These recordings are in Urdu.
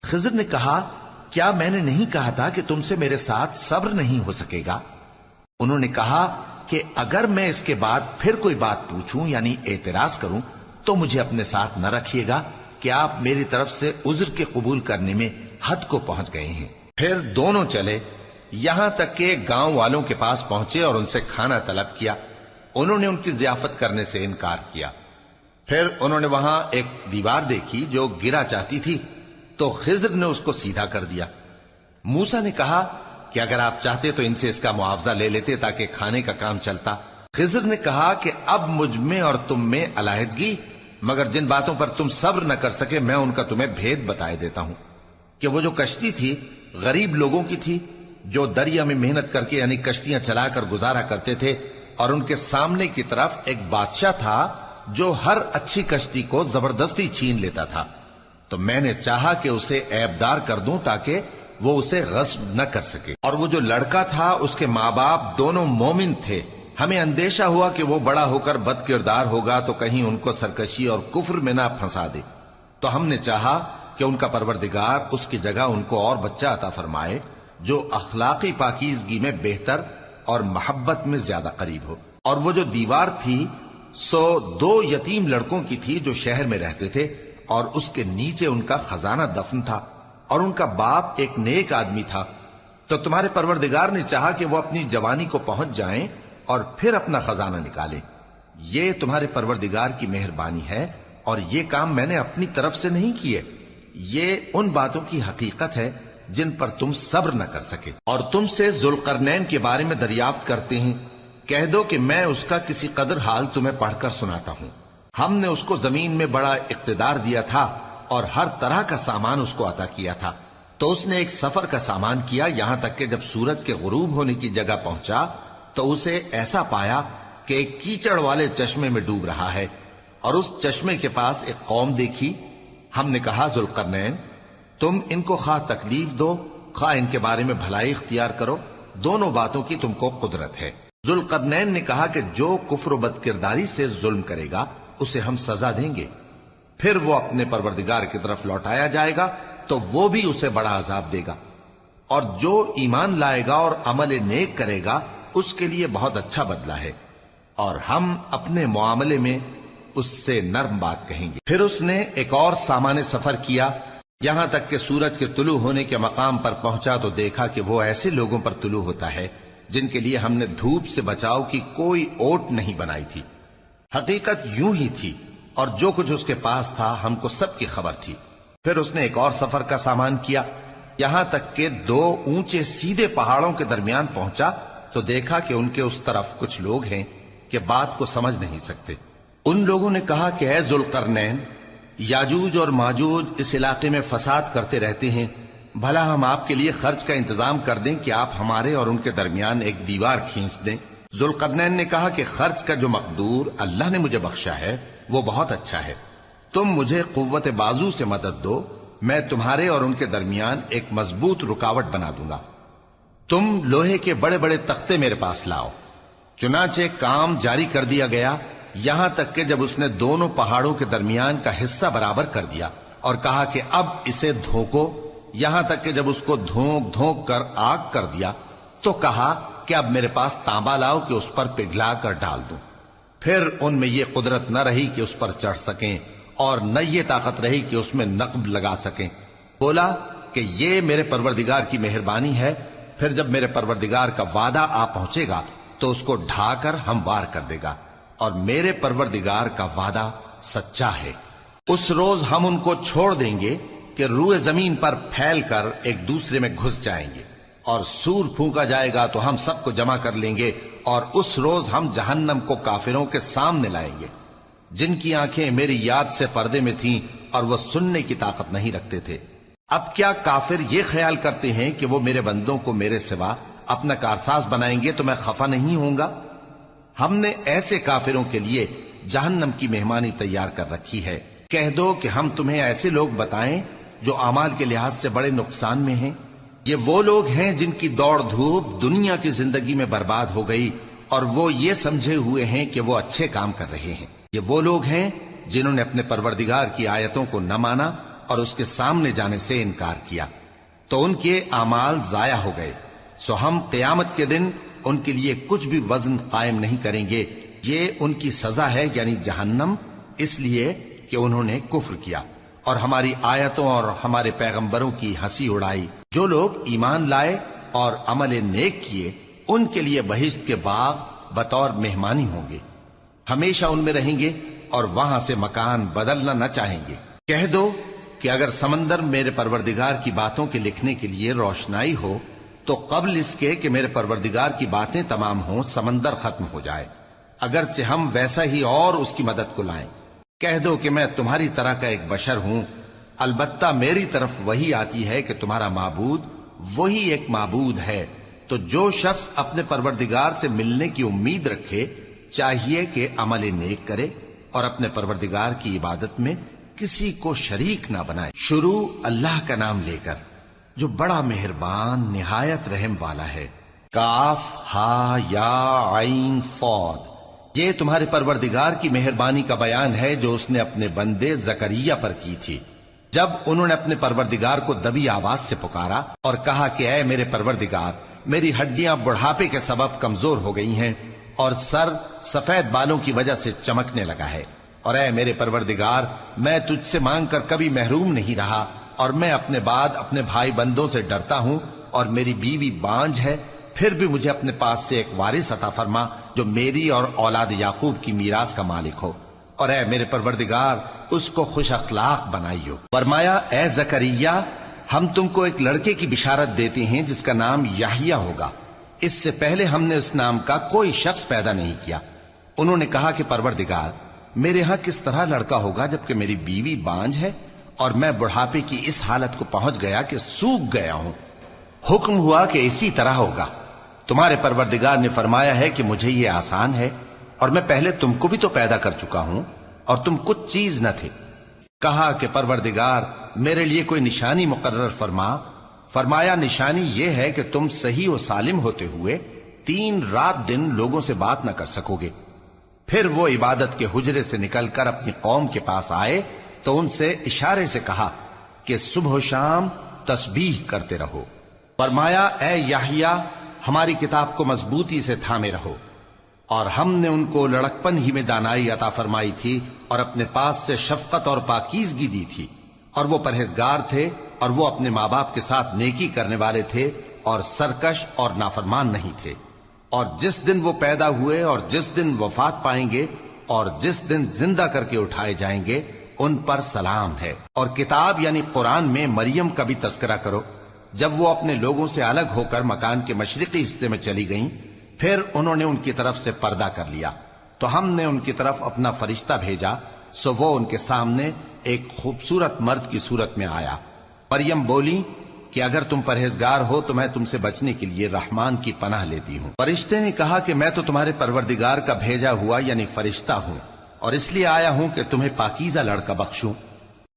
خضر نے کہا کیا میں نے نہیں کہا تھا کہ تم سے میرے ساتھ صبر نہیں ہو سکے گا؟ انہوں نے کہا کہ اگر میں اس کے بعد پھر کوئی بات پوچھوں یعنی اعتراض کروں تو مجھے اپنے ساتھ نہ رکھیے گا کہ آپ میری طرف سے عذر کے قبول کرنے میں حد کو پہنچ گئے ہیں۔ پھر دونوں چلے یہاں تک کہ گاؤں والوں کے پاس پہنچے اور ان سے کھانا طلب کیا۔ انہوں نے ان کی ضیافت کرنے سے انکار کیا۔ پھر انہوں نے وہاں ایک دیوار دیکھی جو گرا چاہتی تھی تو خضر نے اس کو سیدھا کر دیا۔ موسیٰ نے کہا کہ اگر آپ چاہتے تو ان سے اس کا معاوضہ لے لیتے تاکہ کھانے کا کام چلتا۔ خضر نے کہا کہ اب مجھ میں اور تم میں علیحدگی، مگر جن باتوں پر تم صبر نہ کر سکے میں ان کا تمہیں بھید بتائے دیتا ہوں کہ وہ جو کشتی تھی غریب لوگوں کی تھی جو دریا میں محنت کر کے یعنی کشتیاں چلا کر گزارا کرتے تھے، اور ان کے سامنے کی طرف ایک بادشاہ تھا جو ہر اچھی کشتی کو زبردستی چھین لیتا تھا، تو میں نے چاہا کہ اسے عیبدار کر دوں تاکہ وہ اسے غصب نہ کر سکے۔ اور وہ جو لڑکا تھا اس کے ماں باپ دونوں مومن تھے، ہمیں اندیشہ ہوا کہ وہ بڑا ہو کر بد کردار ہوگا تو کہیں ان کو سرکشی اور کفر میں نہ پھنسا دے، تو ہم نے چاہا کہ ان کا پروردگار اس کی جگہ ان کو اور بچہ عطا فرمائے جو اخلاقی پاکیزگی میں بہتر اور محبت میں زیادہ قریب ہو۔ اور وہ جو دیوار تھی سو 2 یتیم لڑکوں کی تھی جو شہر میں رہتے تھے، اور اس کے نیچے ان کا خزانہ دفن تھا، اور ان کا باپ ایک نیک آدمی تھا۔ تو تمہارے پروردگار نے چاہا کہ وہ اپنی جوانی کو پہنچ جائیں اور پھر اپنا خزانہ نکالے۔ یہ تمہارے پروردگار کی مہربانی ہے، اور یہ کام میں نے اپنی طرف سے نہیں کیے، یہ ان باتوں کی حقیقت ہے جن پر تم صبر نہ کر سکے۔ اور تم سے ذوالقرنین کے بارے میں دریافت کرتے ہیں، کہہ دو کہ میں اس کا کسی قدر حال تمہیں پڑھ کر سناتا ہوں۔ ہم نے اس کو زمین میں بڑا اقتدار دیا تھا اور ہر طرح کا سامان اس کو عطا کیا تھا، تو اس نے ایک سفر کا سامان کیا یہاں تک کہ جب سورج کے غروب ہونے کی جگہ پہنچا تو اسے ایسا پایا کہ ایک کیچڑ والے چشمے میں ڈوب رہا ہے، اور اس چشمے کے پاس ایک قوم دیکھی۔ ہم نے کہا ذوالقرنین تم ان کو خواہ تکلیف دو خواہ ان کے بارے میں بھلائی اختیار کرو، دونوں باتوں کی تم کو قدرت ہے۔ ذوالقرنین نے کہا کہ جو کفر و بد کرداری سے ظلم کرے گا اسے ہم سزا دیں گے، پھر وہ اپنے پروردگار کی طرف لوٹایا جائے گا تو وہ بھی اسے بڑا عذاب دے گا، اور جو ایمان لائے گا اور عمل نیک کرے گا اس کے لیے بہت اچھا بدلہ ہے، اور ہم اپنے معاملے میں اس سے نرم بات کہیں گے۔ پھر اس نے ایک اور سامان سفر کیا یہاں تک کہ سورج کے طلوع ہونے کے مقام پر پہنچا تو دیکھا کہ وہ ایسے لوگوں پر طلوع ہوتا ہے جن کے لیے ہم نے دھوپ سے بچاؤ کی کوئی اوٹ نہیں بنائی تھی۔ حقیقت یوں ہی تھی، اور جو کچھ اس کے پاس تھا ہم کو سب کی خبر تھی۔ پھر اس نے ایک اور سفر کا سامان کیا یہاں تک کہ 2 اونچے سیدھے پہاڑوں کے درمیان پہنچا تو دیکھا کہ ان کے اس طرف کچھ لوگ ہیں کہ بات کو سمجھ نہیں سکتے۔ ان لوگوں نے کہا کہ اے ذوالقرنین، یاجوج اور ماجوج اس علاقے میں فساد کرتے رہتے ہیں، بھلا ہم آپ کے لیے خرچ کا انتظام کر دیں کہ آپ ہمارے اور ان کے درمیان ایک دیوار کھینچ دیں۔ ذوالقرنین نے کہا کہ خرچ کا جو مقدور اللہ نے مجھے بخشا ہے وہ بہت اچھا ہے، تم مجھے قوت بازو سے مدد دو، میں تمہارے اور ان کے درمیان ایک مضبوط رکاوٹ بنا دوں گا۔ تم لوہے کے بڑے بڑے تختے میرے پاس لاؤ۔ چنانچہ کام جاری کر دیا گیا یہاں تک کہ جب اس نے دونوں پہاڑوں کے درمیان کا حصہ برابر کر دیا اور کہا کہ اب اسے دھوکو، یہاں تک کہ جب اس کو دھونک دھونک کر آگ کر دیا تو کہا کہ اب میرے پاس تانبا لاؤ کہ اس پر پگھلا کر ڈال دوں۔ پھر ان میں یہ قدرت نہ رہی کہ اس پر چڑھ سکیں اور نہ یہ طاقت رہی کہ اس میں نقب لگا سکیں۔ بولا کہ یہ میرے پروردگار کی مہربانی ہے، پھر جب میرے پروردگار کا وعدہ آ پہنچے گا تو اس کو ڈھا کر ہموار کر دے گا، اور میرے پروردگار کا وعدہ سچا ہے۔ اس روز ہم ان کو چھوڑ دیں گے کہ روئے زمین پر پھیل کر ایک دوسرے میں گھس جائیں گے، اور سور پھونکا جائے گا تو ہم سب کو جمع کر لیں گے، اور اس روز ہم جہنم کو کافروں کے سامنے لائیں گے جن کی آنکھیں میری یاد سے پردے میں تھیں اور وہ سننے کی طاقت نہیں رکھتے تھے۔ اب کیا کافر یہ خیال کرتے ہیں کہ وہ میرے بندوں کو میرے سوا اپنا کارساز بنائیں گے تو میں خفا نہیں ہوں گا؟ ہم نے ایسے کافروں کے لیے جہنم کی مہمانی تیار کر رکھی ہے۔ کہہ دو کہ ہم تمہیں ایسے لوگ بتائیں جو اعمال کے لحاظ سے بڑے نقصان میں ہیں۔ یہ وہ لوگ ہیں جن کی دوڑ دھوپ دنیا کی زندگی میں برباد ہو گئی اور وہ یہ سمجھے ہوئے ہیں کہ وہ اچھے کام کر رہے ہیں۔ یہ وہ لوگ ہیں جنہوں نے اپنے پروردگار کی آیتوں کو نہ مانا اور اس کے سامنے جانے سے انکار کیا تو ان کے اعمال ضائع ہو گئے، سو ہم قیامت کے دن ان کے لیے کچھ بھی وزن قائم نہیں کریں گے، یہ ان کی سزا ہے یعنی جہنم، اس لیے کہ انہوں نے کفر کیا اور ہماری آیتوں اور ہمارے پیغمبروں کی ہنسی اڑائی۔ جو لوگ ایمان لائے اور عمل نیک کیے ان کے لیے بہشت کے باغ بطور مہمانی ہوں گے، ہمیشہ ان میں رہیں گے اور وہاں سے مکان بدلنا نہ چاہیں گے۔ کہہ دو کہ اگر سمندر میرے پروردگار کی باتوں کے لکھنے کے لیے روشنائی ہو تو قبل اس کے کہ میرے پروردگار کی باتیں تمام ہوں سمندر ختم ہو جائے، اگرچہ ہم ویسا ہی اور اس کی مدد کو لائیں۔ کہہ دو کہ میں تمہاری طرح کا ایک بشر ہوں، البتہ میری طرف وہی آتی ہے کہ تمہارا معبود وہی ایک معبود ہے، تو جو شخص اپنے پروردگار سے ملنے کی امید رکھے چاہیے کہ عمل نیک کرے اور اپنے پروردگار کی عبادت میں کسی کو شریک نہ بنائے۔ شروع اللہ کا نام لے کر جو بڑا مہربان نہایت رحم والا ہے۔ کاف ہا یا عین صاد، یہ تمہارے پروردگار کی مہربانی کا بیان ہے جو اس نے اپنے بندے زکریا پر کی تھی، جب انہوں نے اپنے پروردگار کو دبی آواز سے پکارا اور کہا کہ اے میرے پروردگار، میری ہڈیاں بڑھاپے کے سبب کمزور ہو گئی ہیں اور سر سفید بالوں کی وجہ سے چمکنے لگا ہے، اور اے میرے پروردگار، میں تجھ سے مانگ کر کبھی محروم نہیں رہا، اور میں اپنے بعد اپنے بھائی بندوں سے ڈرتا ہوں، اور میری بیوی بانجھ ہے، پھر بھی مجھے اپنے پاس سے ایک وارث عطا فرما جو میری اور اولاد یعقوب کی میراث کا مالک ہو، اور اے میرے پروردگار اس کو خوش اخلاق بنائیو۔ فرمایا اے زکریا، ہم تم کو ایک لڑکے کی بشارت دیتے ہیں جس کا نام یحییٰ ہوگا، اس سے پہلے ہم نے اس نام کا کوئی شخص پیدا نہیں کیا۔ انہوں نے کہا کہ پروردگار، میرے ہاں کس طرح لڑکا ہوگا جبکہ میری بیوی بانجھ ہے اور میں بڑھاپے کی اس حالت کو پہنچ گیا کہ سوکھ گیا ہوں۔ حکم ہوا کہ اسی طرح ہوگا۔ تمہارے پروردگار نے فرمایا ہے کہ مجھے یہ آسان ہے، اور میں پہلے تم کو بھی تو پیدا کر چکا ہوں اور تم کچھ چیز نہ تھے۔ کہا کہ پروردگار میرے لیے کوئی نشانی مقرر فرما۔ فرمایا نشانی یہ ہے کہ تم صحیح و سالم ہوتے ہوئے 3 رات دن لوگوں سے بات نہ کر سکو گے۔ پھر وہ عبادت کے حجرے سے نکل کر اپنی قوم کے پاس آئے تو ان سے اشارے سے کہا کہ صبح و شام تسبیح کرتے رہو۔ فرمایا اے یحییٰ، ہماری کتاب کو مضبوطی سے تھامے رہو، اور ہم نے ان کو لڑکپن ہی میں دانائی عطا فرمائی تھی اور اپنے پاس سے شفقت اور پاکیزگی دی تھی، اور وہ پرہیزگار تھے اور وہ اپنے ماں باپ کے ساتھ نیکی کرنے والے تھے اور سرکش اور نافرمان نہیں تھے۔ اور جس دن وہ پیدا ہوئے اور جس دن وفات پائیں گے اور جس دن زندہ کر کے اٹھائے جائیں گے ان پر سلام ہے۔ اور کتاب یعنی قرآن میں مریم کا بھی تذکرہ کرو، جب وہ اپنے لوگوں سے الگ ہو کر مکان کے مشرقی حصے میں چلی گئیں، پھر انہوں نے ان کی طرف سے پردہ کر لیا تو ہم نے ان کی طرف اپنا فرشتہ بھیجا، سو وہ ان کے سامنے ایک خوبصورت مرد کی صورت میں آیا۔ مریم بولی کہ اگر تم پرہیزگار ہو تو میں تم سے بچنے کے لیے رحمان کی پناہ لیتی ہوں۔ فرشتے نے کہا کہ میں تو تمہارے پروردگار کا بھیجا ہوا یعنی فرشتہ ہوں، اور اس لیے آیا ہوں کہ تمہیں پاکیزہ لڑکا بخشوں۔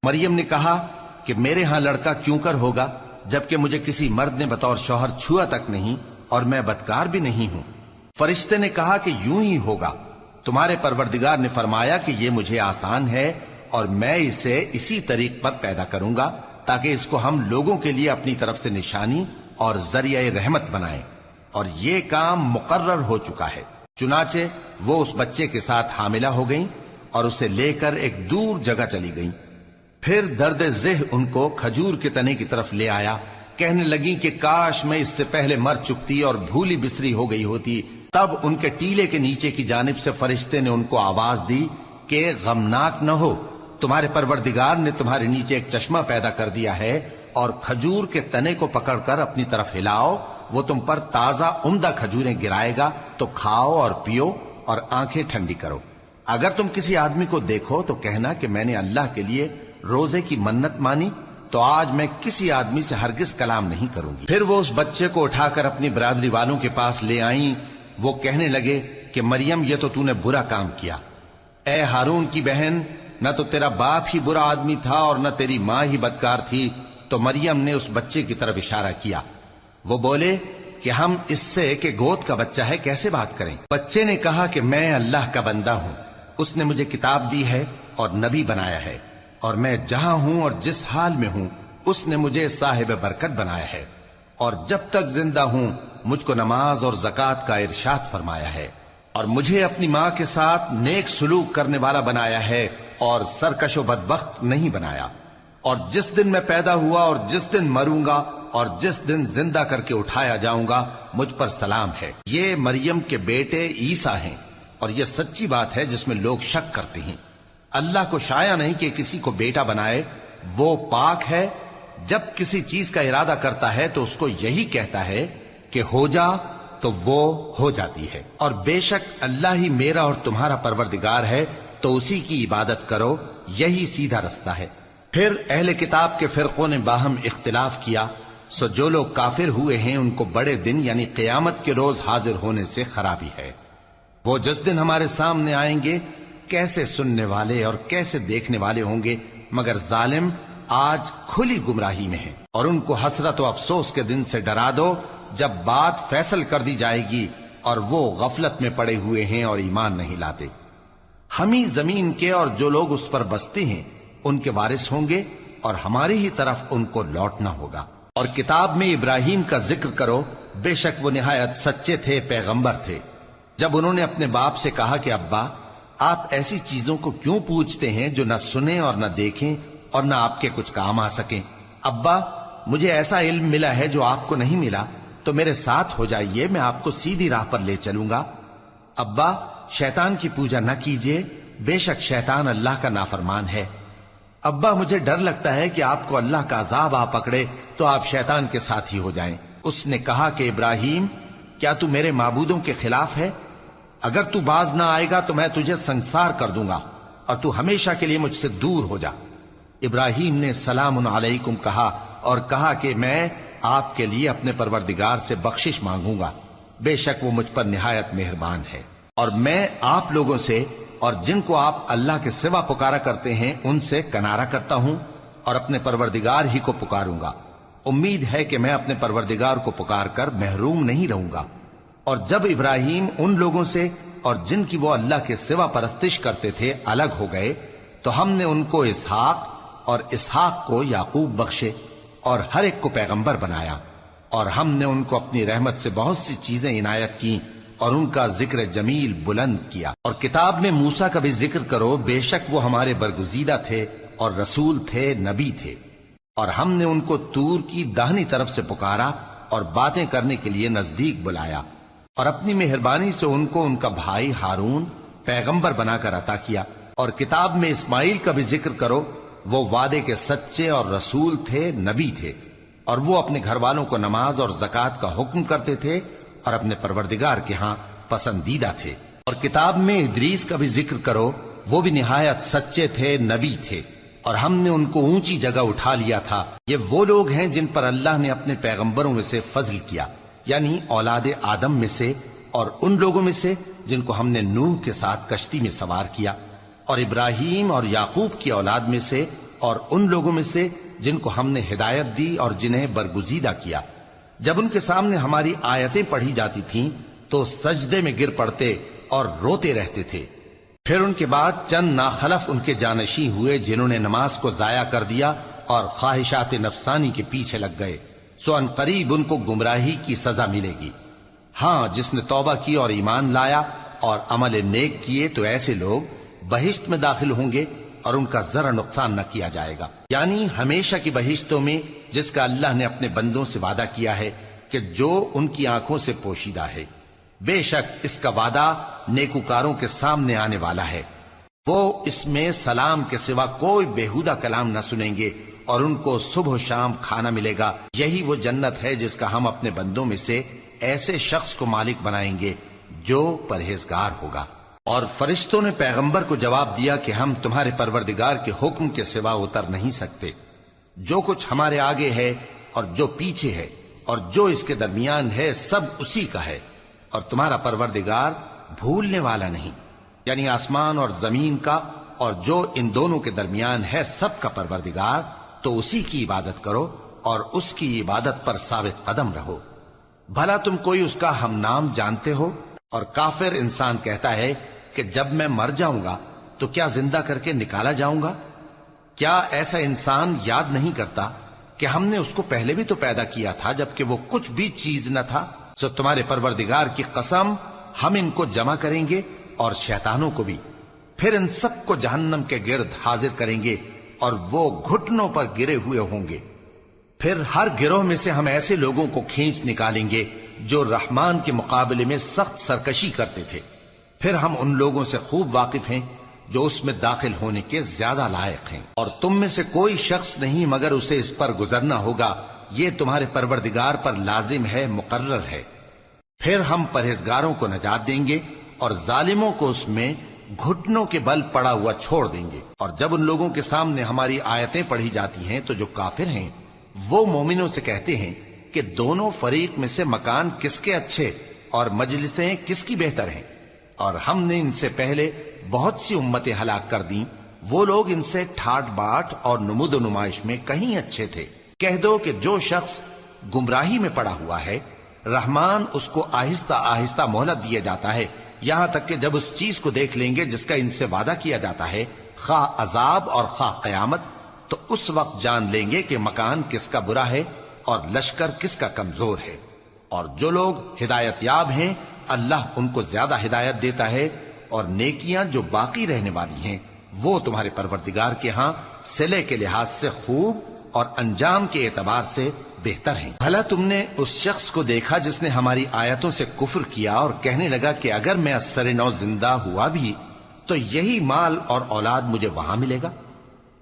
مریم نے کہا کہ میرے ہاں لڑکا کیوں کر ہوگا جبکہ مجھے کسی مرد نے بطور شوہر چھوا تک نہیں اور میں بدکار بھی نہیں ہوں۔ فرشتے نے کہا کہ یوں ہی ہوگا، تمہارے پروردگار نے فرمایا کہ یہ مجھے آسان ہے اور میں اسے اسی طریق پر پیدا کروں گا تاکہ اس کو ہم لوگوں کے لیے اپنی طرف سے نشانی اور ذریعہ رحمت بنائیں، اور یہ کام مقرر ہو چکا ہے۔ چنانچہ وہ اس بچے کے ساتھ حاملہ ہو گئیں اور اسے لے کر ایک دور جگہ چلی گئیں۔ پھر درد ذہ ان کو کھجور کے تنے کی طرف لے آیا، کہنے لگیں کہ کاش میں اس سے پہلے مر چکتی اور بھولی بسری ہو گئی ہوتی۔ تب ان کے ٹیلے کے نیچے کی جانب سے فرشتے نے ان کو آواز دی کہ غمناک نہ ہو، تمہارے پروردگار نے تمہارے نیچے ایک چشمہ پیدا کر دیا ہے، اور کھجور کے تنے کو پکڑ کر اپنی طرف ہلاؤ، وہ تم پر تازہ عمدہ کھجوریں گرائے گا، تو کھاؤ اور پیو اور آنکھیں ٹھنڈی کرو۔ اگر تم کسی آدمی کو دیکھو تو کہنا کہ میں نے اللہ کے لیے روزے کی منت مانی، تو آج میں کسی آدمی سے ہرگز کلام نہیں کروں گی۔ پھر وہ اس بچے کو اٹھا کر اپنی برادری والوں کے پاس لے آئیں۔ وہ کہنے لگے کہ مریم یہ تو نے برا کام کیا، اے ہارون کی بہن، نہ تو تیرا باپ ہی برا آدمی تھا اور نہ تیری ماں ہی بدکار تھی۔ تو مریم نے اس بچے کی طرف اشارہ کیا۔ وہ بولے کہ ہم اس سے کہ گود کا بچہ ہے کیسے بات کریں؟ بچے نے کہا کہ میں اللہ کا بندہ ہوں، اس نے مجھے کتاب دی ہے اور نبی بنایا ہے، اور میں جہاں ہوں اور جس حال میں ہوں اس نے مجھے صاحب برکت بنایا ہے، اور جب تک زندہ ہوں مجھ کو نماز اور زکوٰۃ کا ارشاد فرمایا ہے، اور مجھے اپنی ماں کے ساتھ نیک سلوک کرنے والا بنایا ہے اور سرکش و بدبخت نہیں بنایا، اور جس دن میں پیدا ہوا اور جس دن مروں گا اور جس دن زندہ کر کے اٹھایا جاؤں گا مجھ پر سلام ہے۔ یہ مریم کے بیٹے عیسیٰ ہیں، اور یہ سچی بات ہے جس میں لوگ شک کرتے ہیں۔ اللہ کو شایع نہیں کہ کسی کو بیٹا بنائے، وہ پاک ہے۔ جب کسی چیز کا ارادہ کرتا ہے تو اس کو یہی کہتا ہے کہ ہو جا، تو وہ ہو جاتی ہے۔ اور بے شک اللہ ہی میرا اور تمہارا پروردگار ہے، تو اسی کی عبادت کرو، یہی سیدھا رستہ ہے۔ پھر اہل کتاب کے فرقوں نے باہم اختلاف کیا، سو جو لوگ کافر ہوئے ہیں ان کو بڑے دن یعنی قیامت کے روز حاضر ہونے سے خرابی ہے۔ وہ جس دن ہمارے سامنے آئیں گے کیسے سننے والے اور کیسے دیکھنے والے ہوں گے، مگر ظالم آج کھلی گمراہی میں ہیں۔ اور ان کو حسرت و افسوس کے دن سے ڈرا دو جب بات فیصل کر دی جائے گی اور وہ غفلت میں پڑے ہوئے ہیں اور ایمان نہیں لاتے۔ ہم ہی زمین کے اور جو لوگ اس پر بستے ہیں ان کے وارث ہوں گے، اور ہماری ہی طرف ان کو لوٹنا ہوگا۔ اور کتاب میں ابراہیم کا ذکر کرو، بے شک وہ نہایت سچے تھے، پیغمبر تھے۔ جب انہوں نے اپنے باپ سے کہا کہ ابا، آپ ایسی چیزوں کو کیوں پوچھتے ہیں جو نہ سنیں اور نہ دیکھیں اور نہ آپ کے کچھ کام آ سکیں؟ ابا، مجھے ایسا علم ملا ہے جو آپ کو نہیں ملا، تو میرے ساتھ ہو جائیے، میں آپ کو سیدھی راہ پر لے چلوں گا۔ ابا، شیطان کی پوجا نہ کیجیے، بے شک شیطان اللہ کا نافرمان ہے۔ ابا، مجھے ڈر لگتا ہے کہ آپ کو اللہ کا عذاب آ پکڑے تو آپ شیطان کے ساتھی ہو جائیں۔ اس نے کہا کہ ابراہیم، کیا تو میرے معبودوں کے خلاف ہے؟ اگر تو باز نہ آئے گا تو میں تجھے سنسار کر دوں گا، اور تو ہمیشہ کے لیے مجھ سے دور ہو جا۔ ابراہیم نے سلام علیکم کہا اور کہا کہ میں آپ کے لیے اپنے پروردگار سے بخشش مانگوں گا، بے شک وہ مجھ پر نہایت مہربان ہے۔ اور میں آپ لوگوں سے اور جن کو آپ اللہ کے سوا پکارا کرتے ہیں ان سے کنارہ کرتا ہوں اور اپنے پروردگار ہی کو پکاروں گا۔ امید ہے کہ میں اپنے پروردگار کو پکار کر محروم نہیں رہوں گا۔ اور جب ابراہیم ان لوگوں سے اور جن کی وہ اللہ کے سوا پرستش کرتے تھے الگ ہو گئے تو ہم نے ان کو اسحاق اور اسحاق کو یعقوب بخشے اور ہر ایک کو پیغمبر بنایا، اور ہم نے ان کو اپنی رحمت سے بہت سی چیزیں عنایت کی اور ان کا ذکر جمیل بلند کیا۔ اور کتاب میں موسیٰ کا بھی ذکر کرو، بے شک وہ ہمارے برگزیدہ تھے اور رسول تھے، نبی تھے، اور ہم نے ان کو طور کی داہنی طرف سے پکارا اور باتیں کرنے کے لیے نزدیک بلایا، اور اپنی مہربانی سے ان کو ان کا بھائی ہارون پیغمبر بنا کر عطا کیا۔ اور کتاب میں اسماعیل کا بھی ذکر کرو، وہ وعدے کے سچے اور رسول تھے، نبی تھے، اور وہ اپنے گھر والوں کو نماز اور زکوٰۃ کا حکم کرتے تھے اور اپنے پروردگار کے ہاں پسندیدہ تھے۔ اور کتاب میں ادریس کا بھی ذکر کرو، وہ بھی نہایت سچے تھے، نبی تھے، اور ہم نے ان کو اونچی جگہ اٹھا لیا تھا۔ یہ وہ لوگ ہیں جن پر اللہ نے اپنے پیغمبروں میں سے فضل کیا، یعنی اولاد آدم میں سے، اور ان لوگوں میں سے جن کو ہم نے نوح کے ساتھ کشتی میں سوار کیا، اور ابراہیم اور یعقوب کی اولاد میں سے، اور ان لوگوں میں سے جن کو ہم نے ہدایت دی اور جنہیں برگزیدہ کیا۔ جب ان کے سامنے ہماری آیتیں پڑھی جاتی تھیں تو سجدے میں گر پڑتے اور روتے رہتے تھے۔ پھر ان کے بعد چند ناخلف ان کے جانشیں ہوئے جنہوں نے نماز کو ضائع کر دیا اور خواہشات نفسانی کے پیچھے لگ گئے، سو ان قریب ان کو گمراہی کی سزا ملے گی۔ ہاں، جس نے توبہ کی اور ایمان لایا اور عمل نیک کیے تو ایسے لوگ بہشت میں داخل ہوں گے اور ان کا ذرا نقصان نہ کیا جائے گا، یعنی ہمیشہ کی بہشتوں میں جس کا اللہ نے اپنے بندوں سے وعدہ کیا ہے کہ جو ان کی آنکھوں سے پوشیدہ ہے۔ بے شک اس کا وعدہ نیکوکاروں کے سامنے آنے والا ہے، وہ اس میں سلام کے سوا کوئی بیہودہ کلام نہ سنیں گے اور ان کو صبح و شام کھانا ملے گا۔ یہی وہ جنت ہے جس کا ہم اپنے بندوں میں سے ایسے شخص کو مالک بنائیں گے جو پرہیزگار ہوگا۔ اور فرشتوں نے پیغمبر کو جواب دیا کہ ہم تمہارے پروردگار کے حکم کے سوا اتر نہیں سکتے۔ جو کچھ ہمارے آگے ہے اور جو پیچھے ہے اور جو اس کے درمیان ہے سب اسی کا ہے، اور تمہارا پروردگار بھولنے والا نہیں، یعنی آسمان اور زمین کا اور جو ان دونوں کے درمیان ہے سب کا پروردگار، تو اسی کی عبادت کرو اور اس کی عبادت پر ثابت قدم رہو۔ بھلا تم کوئی اس کا ہم نام جانتے ہو؟ اور کافر انسان کہتا ہے کہ جب میں مر جاؤں گا تو کیا زندہ کر کے نکالا جاؤں گا؟ کیا ایسا انسان یاد نہیں کرتا کہ ہم نے اس کو پہلے بھی تو پیدا کیا تھا جبکہ وہ کچھ بھی چیز نہ تھا؟ سو تمہارے پروردگار کی قسم ہم ان کو جمع کریں گے اور شیطانوں کو بھی، پھر ان سب کو جہنم کے گرد حاضر کریں گے اور وہ گھٹنوں پر گرے ہوئے ہوں گے۔ پھر ہر گروہ میں سے ہم ایسے لوگوں کو کھینچ نکالیں گے جو رحمان کے مقابلے میں سخت سرکشی کرتے تھے، پھر ہم ان لوگوں سے خوب واقف ہیں جو اس میں داخل ہونے کے زیادہ لائق ہیں، اور تم میں سے کوئی شخص نہیں مگر اسے اس پر گزرنا ہوگا، یہ تمہارے پروردگار پر لازم ہے، مقرر ہے۔ پھر ہم پرہیزگاروں کو نجات دیں گے اور ظالموں کو اس میں گھٹنوں کے بل پڑا ہوا چھوڑ دیں گے۔ اور جب ان لوگوں کے سامنے ہماری آیتیں پڑھی جاتی ہیں تو جو کافر ہیں وہ مومنوں سے کہتے ہیں کہ دونوں فریق میں سے مکان کس کے اچھے اور مجلسیں کس کی بہتر ہیں، اور ہم نے ان سے پہلے بہت سی امتیں ہلاک کر دیں، وہ لوگ ان سے ٹھاٹ باٹ اور نمود و نمائش میں کہیں اچھے تھے۔ کہہ دو کہ جو شخص گمراہی میں پڑا ہوا ہے رحمان اس کو آہستہ آہستہ مہلت دیا جاتا ہے، یہاں تک کہ جب اس چیز کو دیکھ لیں گے جس کا ان سے وعدہ کیا جاتا ہے، خواہ عذاب اور خواہ قیامت، تو اس وقت جان لیں گے کہ مکان کس کا برا ہے اور لشکر کس کا کمزور ہے۔ اور جو لوگ ہدایت یاب ہیں اللہ ان کو زیادہ ہدایت دیتا ہے، اور نیکیاں جو باقی رہنے والی ہیں وہ تمہارے پروردگار کے ہاں صلے کے لحاظ سے خوب اور انجام کے اعتبار سے بہتر ہیں۔ بھلا تم نے اس شخص کو دیکھا جس نے ہماری آیتوں سے کفر کیا اور کہنے لگا کہ اگر میں اثر نو زندہ ہوا بھی تو یہی مال اور اولاد مجھے وہاں ملے گا؟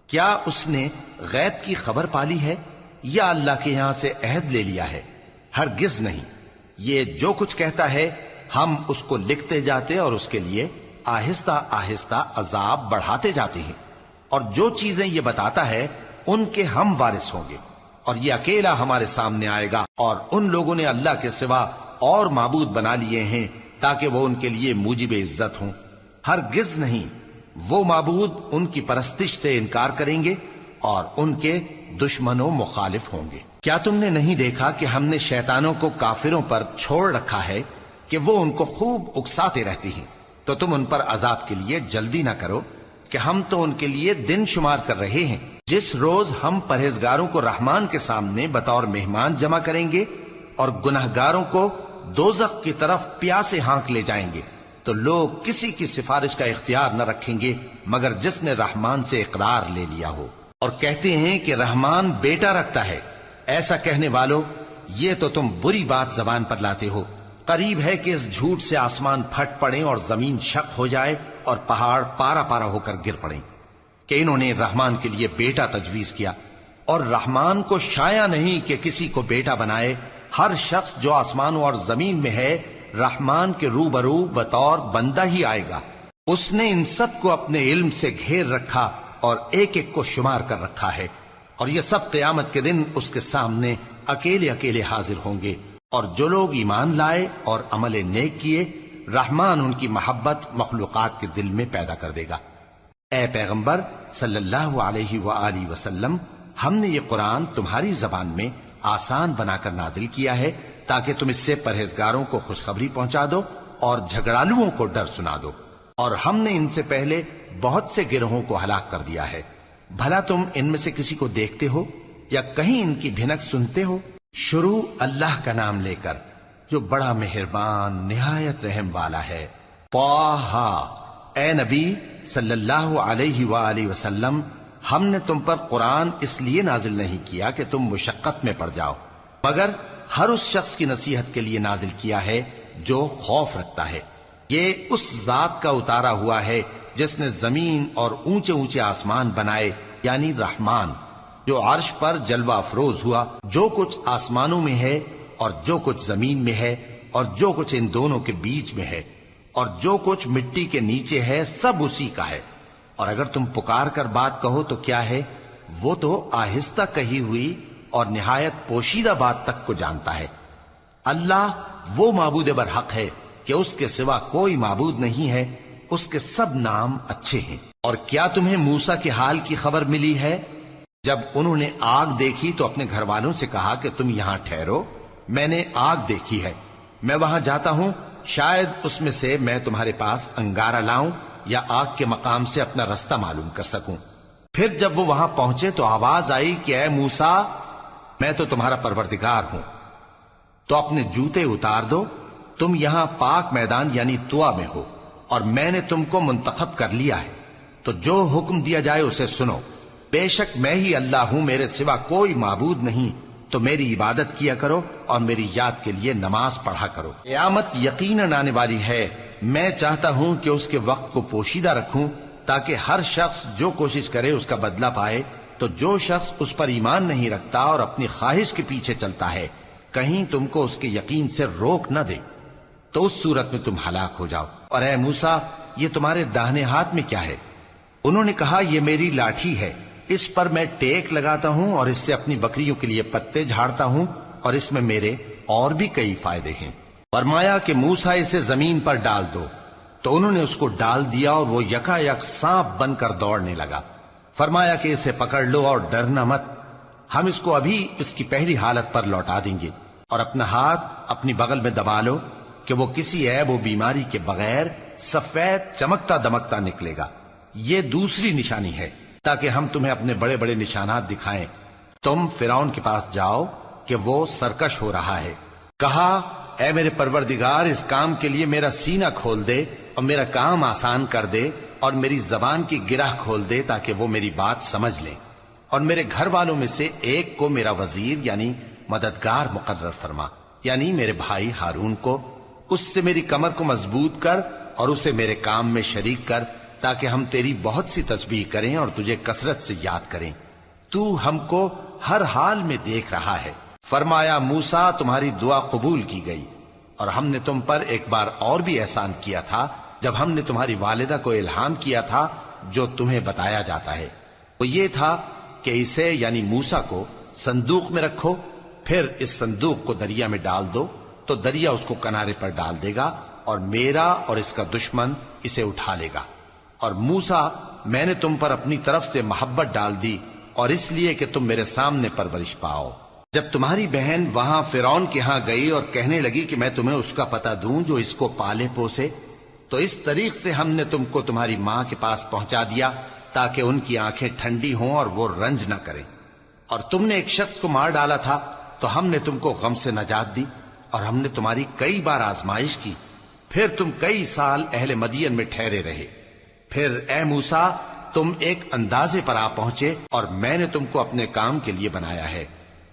کیا اس نے غیب کی خبر پالی ہے یا اللہ کے یہاں سے عہد لے لیا ہے؟ ہرگز نہیں، یہ جو کچھ کہتا ہے ہم اس کو لکھتے جاتے اور اس کے لیے آہستہ آہستہ عذاب بڑھاتے جاتے ہیں، اور جو چیزیں یہ بتاتا ہے ان کے ہم وارث ہوں گے، اور یہ اکیلا ہمارے سامنے آئے گا۔ اور ان لوگوں نے اللہ کے سوا اور معبود بنا لیے ہیں تاکہ وہ ان کے لیے موجب عزت ہوں، ہرگز نہیں، وہ معبود ان کی پرستش سے انکار کریں گے اور ان کے دشمنوں مخالف ہوں گے۔ کیا تم نے نہیں دیکھا کہ ہم نے شیطانوں کو کافروں پر چھوڑ رکھا ہے کہ وہ ان کو خوب اکساتے رہتی ہیں؟ تو تم ان پر عذاب کے لیے جلدی نہ کرو کہ ہم تو ان کے لیے دن شمار کر رہے ہیں۔ جس روز ہم پرہیزگاروں کو رحمان کے سامنے بطور مہمان جمع کریں گے اور گناہگاروں کو دوزخ کی طرف پیاسے ہانک لے جائیں گے، تو لوگ کسی کی سفارش کا اختیار نہ رکھیں گے مگر جس نے رحمان سے اقرار لے لیا ہو، اور کہتے ہیں کہ رحمان بیٹا رکھتا ہے۔ ایسا کہنے والوں، یہ تو تم بری بات زبان پر لاتے ہو۔ قریب ہے کہ اس جھوٹ سے آسمان پھٹ پڑیں اور زمین شق ہو جائے اور پہاڑ پارا پارا ہو کر گر پڑیں کہ انہوں نے رحمان کے لیے بیٹا تجویز کیا، اور رحمان کو شایع نہیں کہ کسی کو بیٹا بنائے۔ ہر شخص جو آسمانوں اور زمین میں ہے رحمان کے روبرو بطور بندہ ہی آئے گا۔ اس نے ان سب کو اپنے علم سے گھیر رکھا اور ایک ایک کو شمار کر رکھا ہے، اور یہ سب قیامت کے دن اس کے سامنے اکیلے اکیلے حاضر ہوں گے۔ اور جو لوگ ایمان لائے اور عمل نیک کیے رحمان ان کی محبت مخلوقات کے دل میں پیدا کر دے گا۔ اے پیغمبر صلی اللہ علیہ وآلہ وسلم، ہم نے یہ قرآن تمہاری زبان میں آسان بنا کر نازل کیا ہے تاکہ تم اس سے پرہیزگاروں کو خوشخبری پہنچا دو اور جھگڑالوؤں کو ڈر سنا دو، اور ہم نے ان سے پہلے بہت سے گروہوں کو ہلاک کر دیا ہے۔ بھلا تم ان میں سے کسی کو دیکھتے ہو یا کہیں ان کی بھنک سنتے ہو؟ شروع اللہ کا نام لے کر جو بڑا مہربان نہایت رحم والا ہے۔ طٰہٰ، اے نبی صلی اللہ علیہ وآلہ وسلم، ہم نے تم پر قرآن اس لیے نازل نہیں کیا کہ تم مشقت میں پڑ جاؤ، مگر ہر اس شخص کی نصیحت کے لیے نازل کیا ہے جو خوف رکھتا ہے۔ یہ اس ذات کا اتارا ہوا ہے جس نے زمین اور اونچے اونچے آسمان بنائے، یعنی رحمان، جو عرش پر جلوہ افروز ہوا۔ جو کچھ آسمانوں میں ہے اور جو کچھ زمین میں ہے اور جو کچھ ان دونوں کے بیچ میں ہے اور جو کچھ مٹی کے نیچے ہے، سب اسی کا ہے۔ اور اگر تم پکار کر بات کہو تو کیا ہے، وہ تو آہستہ کہی ہوئی اور نہایت پوشیدہ بات تک کو جانتا ہے۔ اللہ وہ معبود برحق ہے کہ اس کے سوا کوئی معبود نہیں ہے، اس کے سب نام اچھے ہیں۔ اور کیا تمہیں موسیٰ کے حال کی خبر ملی ہے؟ جب انہوں نے آگ دیکھی تو اپنے گھر والوں سے کہا کہ تم یہاں ٹھہرو، میں نے آگ دیکھی ہے، میں وہاں جاتا ہوں، شاید اس میں سے میں تمہارے پاس انگارہ لاؤں یا آگ کے مقام سے اپنا رستہ معلوم کر سکوں۔ پھر جب وہ وہاں پہنچے تو آواز آئی کہ اے موسیٰ، میں تو تمہارا پروردگار ہوں، تو اپنے جوتے اتار دو، تم یہاں پاک میدان یعنی طوا میں ہو، اور میں نے تم کو منتخب کر لیا ہے، تو جو حکم دیا جائے اسے سنو۔ بے شک میں ہی اللہ ہوں، میرے سوا کوئی معبود نہیں، تو میری عبادت کیا کرو اور میری یاد کے لیے نماز پڑھا کرو۔ قیامت یقیناً آنے والی ہے، میں چاہتا ہوں کہ اس کے وقت کو پوشیدہ رکھوں تاکہ ہر شخص جو کوشش کرے اس کا بدلہ پائے، تو جو شخص اس پر ایمان نہیں رکھتا اور اپنی خواہش کے پیچھے چلتا ہے، کہیں تم کو اس کے یقین سے روک نہ دے، تو اس صورت میں تم ہلاک ہو جاؤ۔ اور اے موسیٰ، یہ تمہارے داہنے ہاتھ میں کیا ہے؟ انہوں نے کہا، یہ میری لاٹھی ہے، اس پر میں ٹیک لگاتا ہوں اور اس سے اپنی بکریوں کے لیے پتے جھاڑتا ہوں، اور اس میں میرے اور بھی کئی فائدے ہیں۔ فرمایا کہ موسیٰ اسے زمین پر ڈال دو، تو انہوں نے اس کو ڈال دیا اور وہ یکا یک سانپ بن کر دوڑنے لگا۔ فرمایا کہ اسے پکڑ لو اور ڈرنا مت، ہم اس کو ابھی اس کی پہلی حالت پر لوٹا دیں گے، اور اپنا ہاتھ اپنی بغل میں دبا لو کہ وہ کسی عیب و بیماری کے بغیر سفید چمکتا دمکتا نکلے گا۔ یہ دوسری نشانی ہے تاکہ ہم تمہیں اپنے بڑے بڑے نشانات دکھائیں۔ تم فرعون کے پاس جاؤ کہ وہ سرکش ہو رہا ہے۔ کہا، اے میرے پروردگار، اس کام کے لیے میرا سینہ کھول دے اور میرا کام آسان کر دے، اور میری زبان کی گرہ کھول دے تاکہ وہ میری بات سمجھ لیں، اور میرے گھر والوں میں سے ایک کو میرا وزیر یعنی مددگار مقرر فرما، یعنی میرے بھائی ہارون کو۔ اس سے میری کمر کو مضبوط کر اور اسے میرے کام میں شریک کر، تاکہ ہم تیری بہت سی تسبیح کریں اور تجھے کثرت سے یاد کریں، تو ہم کو ہر حال میں دیکھ رہا ہے۔ فرمایا، موسیٰ، تمہاری دعا قبول کی گئی، اور ہم نے تم پر ایک بار اور بھی احسان کیا تھا جب ہم نے تمہاری والدہ کو الہام کیا تھا جو تمہیں بتایا جاتا ہے۔ وہ یہ تھا کہ اسے یعنی موسیٰ کو صندوق میں رکھو، پھر اس صندوق کو دریا میں ڈال دو، تو دریا اس کو کنارے پر ڈال دے گا، اور میرا اور اس کا دشمن اسے اٹھا لے گا۔ اور موسیٰ، میں نے تم پر اپنی طرف سے محبت ڈال دی، اور اس لیے کہ تم میرے سامنے پرورش پاؤ۔ جب تمہاری بہن وہاں فرعون کے ہاں گئی اور کہنے لگی کہ میں تمہیں اس کا پتہ دوں جو اس کو پالے پوسے، تو اس طریق سے ہم نے تم کو تمہاری ماں کے پاس پہنچا دیا تاکہ ان کی آنکھیں ٹھنڈی ہوں اور وہ رنج نہ کریں۔ اور تم نے ایک شخص کو مار ڈالا تھا تو ہم نے تم کو غم سے نجات دی، اور ہم نے تمہاری کئی بار آزمائش کی، پھر تم کئی سال اہل مدین میں ٹھہرے رہے۔ پھر اے موسیٰ، تم ایک اندازے پر آ پہنچے، اور میں نے تم کو اپنے کام کے لیے بنایا ہے،